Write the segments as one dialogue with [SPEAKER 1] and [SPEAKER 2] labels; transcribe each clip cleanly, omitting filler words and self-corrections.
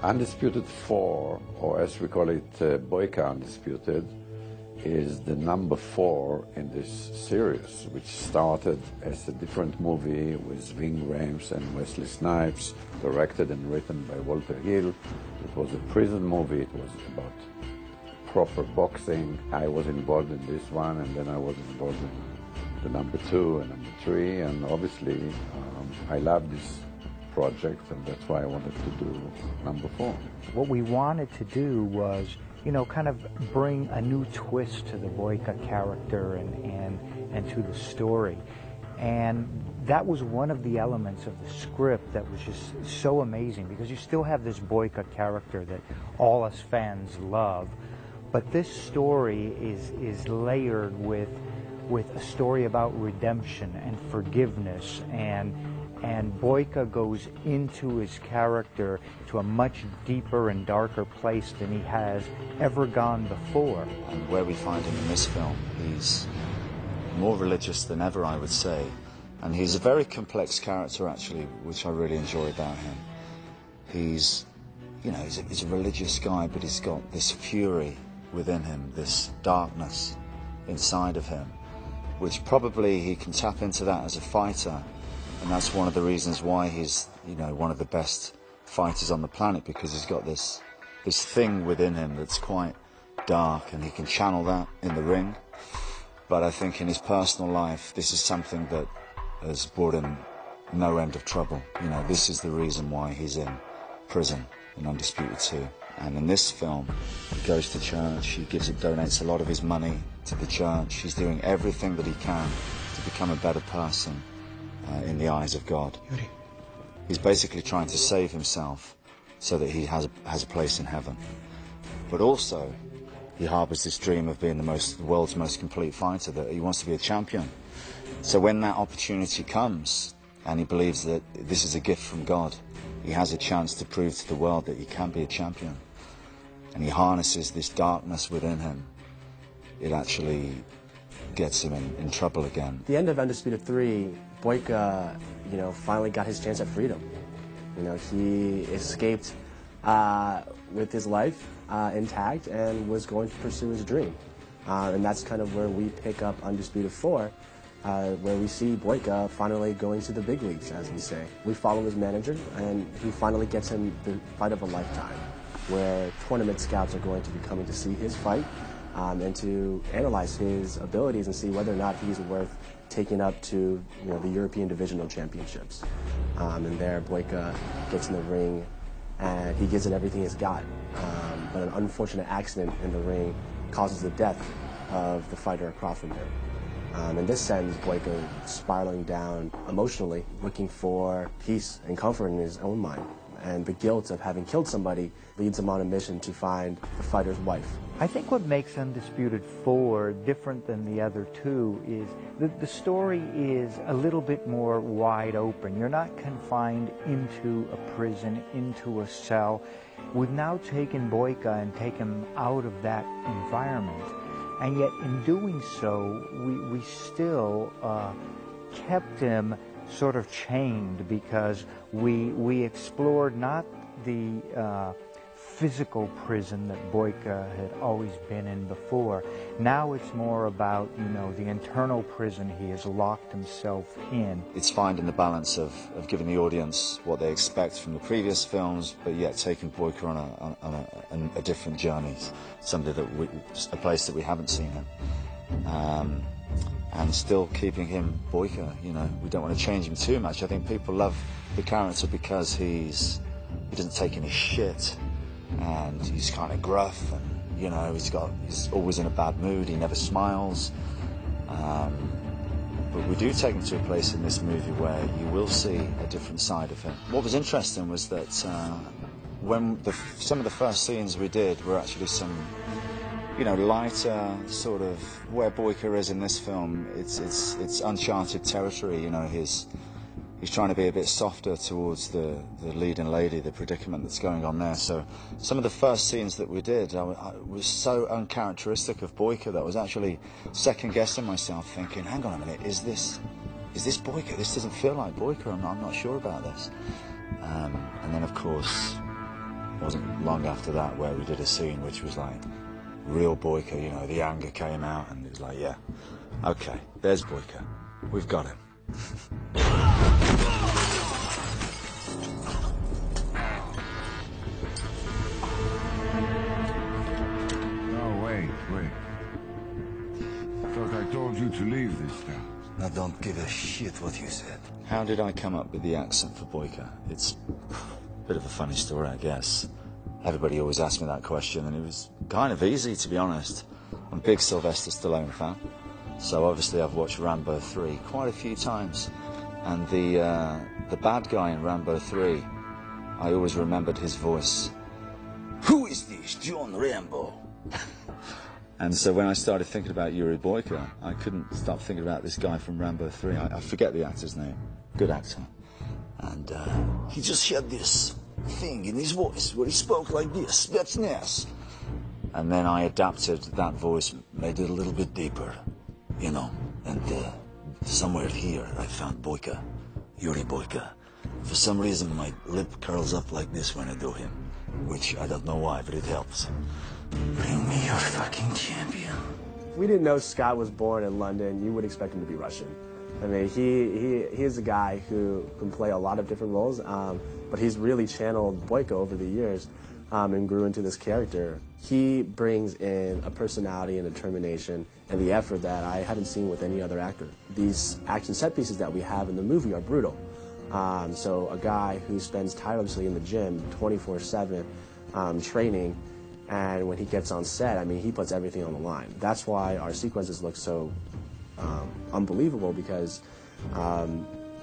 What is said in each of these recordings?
[SPEAKER 1] Undisputed 4, or as we call it, Booyka Undisputed, is the number 4 in this series, which started as a different movie with Ving Rhames and Wesley Snipes, directed and written by Walter Hill. It was a prison movie. It was about proper boxing. I was involved in this one, and then I was involved in the number 2 and number 3, and obviously I love this project, and that's why I wanted to do number 4.
[SPEAKER 2] What we wanted to do was, you know, kind of bring a new twist to the Booyka character and to the story. And that was one of the elements of the script that was just so amazing, because you still have this Booyka character that all us fans love, but this story is layered with a story about redemption and forgiveness, and Booyka goes into his character to a much deeper and darker place than he has ever gone before.
[SPEAKER 3] And where we find him in this film, he's more religious than ever, I would say. And he's a very complex character, actually, which I really enjoy about him. He's, you know, he's a religious guy, but he's got this fury within him, this darkness inside of him, which probably he can tap into that as a fighter. And that's one of the reasons why he's, you know, one of the best fighters on the planet, because he's got this thing within him that's quite dark, and he can channel that in the ring. But I think in his personal life, this is something that has brought him no end of trouble. You know, this is the reason why he's in prison in Undisputed 2. And in this film, he goes to church, he donates a lot of his money to the church. He's doing everything that he can to become a better person in the eyes of God.
[SPEAKER 4] Yuri.
[SPEAKER 3] He's basically trying to save himself so that he has a place in heaven. But also, he harbours this dream of being the world's most complete fighter, that he wants to be a champion. So when that opportunity comes, and he believes that this is a gift from God, he has a chance to prove to the world that he can be a champion. And he harnesses this darkness within him. It actually gets him in trouble again.
[SPEAKER 4] At the end of Undisputed 3, Booyka, you know, finally got his chance at freedom. You know, he escaped with his life intact and was going to pursue his dream. And that's kind of where we pick up Undisputed 4, where we see Booyka finally going to the big leagues, as we say. We follow his manager, and he finally gets him the fight of a lifetime, where tournament scouts are going to be coming to see his fight and to analyze his abilities and see whether or not he's worth taking up to, you know, the European Divisional Championships. And there, Booyka gets in the ring, and he gives it everything he's got. But an unfortunate accident in the ring causes the death of the fighter across from him. And this sends Booyka spiraling down emotionally, looking for peace and comfort in his own mind. And the guilt of having killed somebody leads him on a mission to find the fighter's wife.
[SPEAKER 2] I think what makes Undisputed 4 different than the other two is the story is a little bit more wide open. You're not confined into a prison, into a cell. We've now taken Booyka and taken him out of that environment. And yet in doing so, we still kept him sort of chained, because we explored not the physical prison that Booyka had always been in before. Now it's more about, you know, the internal prison he has locked himself in.
[SPEAKER 3] It's finding the balance of giving the audience what they expect from the previous films, but yet taking Booyka on a different journey, a place that we haven't seen him. And still keeping him Booyka, you know. We don't want to change him too much. I think people love the character because he doesn't take any shit, and he's kind of gruff, and, you know, he's always in a bad mood, he never smiles. But we do take him to a place in this movie where you will see a different side of him. What was interesting was that when some of the first scenes we did were actually some, you know, lighter sort of, where Booyka is in this film, it's uncharted territory. You know, he's trying to be a bit softer towards the leading lady, the predicament that's going on there. So some of the first scenes that we did I was so uncharacteristic of Booyka that I was actually second guessing myself, thinking, hang on a minute, is this Booyka? This doesn't feel like Booyka. I'm not sure about this. And then of course wasn't long after that where we did a scene which was like real Bójka, you know, the anger came out and it was like, yeah, okay, there's Bójka, we've got him.
[SPEAKER 5] No, wait. I thought I told you to leave this town.
[SPEAKER 6] I don't give a shit what you said.
[SPEAKER 3] How did I come up with the accent for Bójka? It's a bit of a funny story, I guess. Everybody always asks me that question, and it was kind of easy, to be honest. I'm a big Sylvester Stallone fan, so obviously I've watched Rambo 3 quite a few times. And the bad guy in Rambo 3, I always remembered his voice.
[SPEAKER 6] Who is this John Rambo?
[SPEAKER 3] And so when I started thinking about Yuri Bójka, I couldn't stop thinking about this guy from Rambo 3. I forget the actor's name. Good actor.
[SPEAKER 6] And he just had this thing in his voice where he spoke like this. That's nice.
[SPEAKER 3] And then I adapted that voice.
[SPEAKER 6] Made it a little bit deeper, you know. And somewhere here I found Bójka, Yuri Bójka. For some reason my lip curls up like this when I do him, which I don't know why, but it helps. Bring me your fucking champion.
[SPEAKER 4] If we didn't know Scott was born in London, you would expect him to be Russian. I mean, he is a guy who can play a lot of different roles, but he's really channeled Bójka over the years and grew into this character. He brings in a personality and determination and the effort that I haven't seen with any other actor. These action set pieces that we have in the movie are brutal. So a guy who spends tirelessly in the gym 24/7 training, and when he gets on set, I mean, he puts everything on the line. That's why our sequences look so unbelievable, because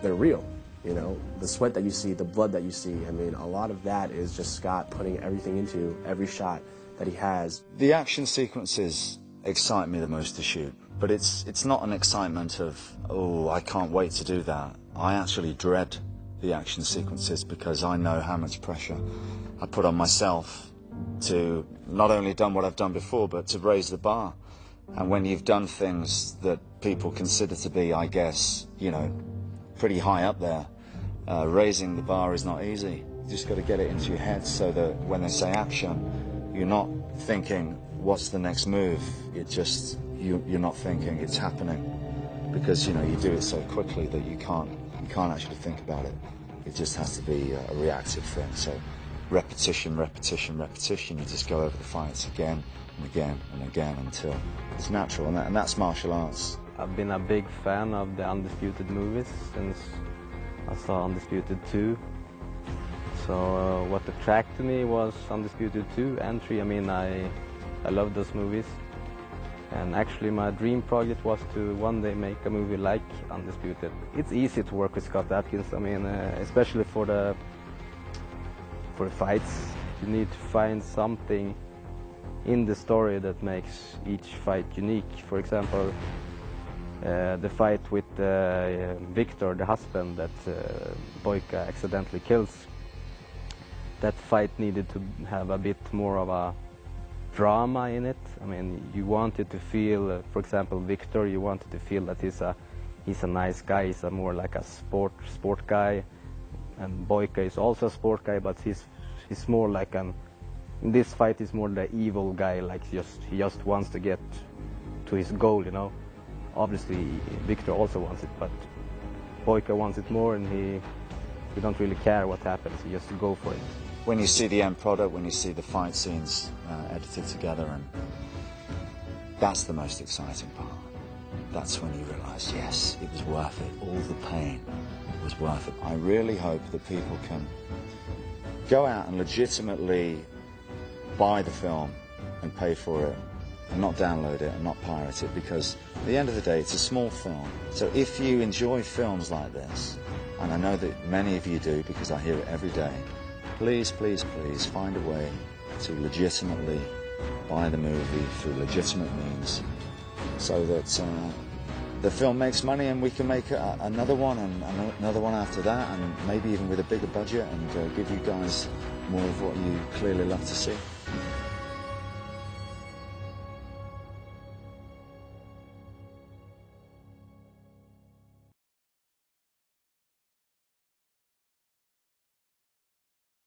[SPEAKER 4] they're real. You know, the sweat that you see, the blood that you see, I mean, a lot of that is just Scott putting everything into every shot that he has.
[SPEAKER 3] The action sequences excite me the most to shoot, but it's not an excitement of, oh, I can't wait to do that. I actually dread the action sequences because I know how much pressure I put on myself to not only done what I've done before, but to raise the bar. And when you've done things that people consider to be, I guess, you know, pretty high up there, raising the bar is not easy. You just got to get it into your head so that when they say action, you're not thinking, what's the next move? It just, you're not thinking, it's happening. Because, you know, you do it so quickly that you can't actually think about it. It just has to be a reactive thing. So repetition, repetition, repetition. You just go over the fights again and again and again until it's natural. And that's martial arts.
[SPEAKER 7] I've been a big fan of the Undisputed movies since I saw Undisputed 2. So what attracted me was Undisputed 2 and 3. I mean, I love those movies. And actually my dream project was to one day make a movie like Undisputed. It's easy to work with Scott Adkins. I mean, especially for the fights. You need to find something in the story that makes each fight unique. For example, the fight with Victor, the husband that Bójka accidentally kills. That fight needed to have a bit more of a drama in it. I mean, you wanted to feel, for example, Victor, you wanted to feel that he's a nice guy, he's more like a sport guy. And Bójka is also a sport guy, but he's more like in this fight he's more the evil guy, like he just wants to get to his goal, you know. Obviously Victor also wants it, but Bójka wants it more, and he don't really care what happens, he just go for it.
[SPEAKER 3] When you see the end product, when you see the fight scenes edited together, and that's the most exciting part. That's when you realise, yes, it was worth it. All the pain was worth it. I really hope that people can go out and legitimately buy the film and pay for it, and not download it and not pirate it, because at the end of the day, it's a small film. So if you enjoy films like this, and I know that many of you do because I hear it every day, please, please, please find a way to legitimately buy the movie through legitimate means, so that the film makes money and we can make another one and another one after that, and maybe even with a bigger budget, and give you guys more of what you clearly love to see.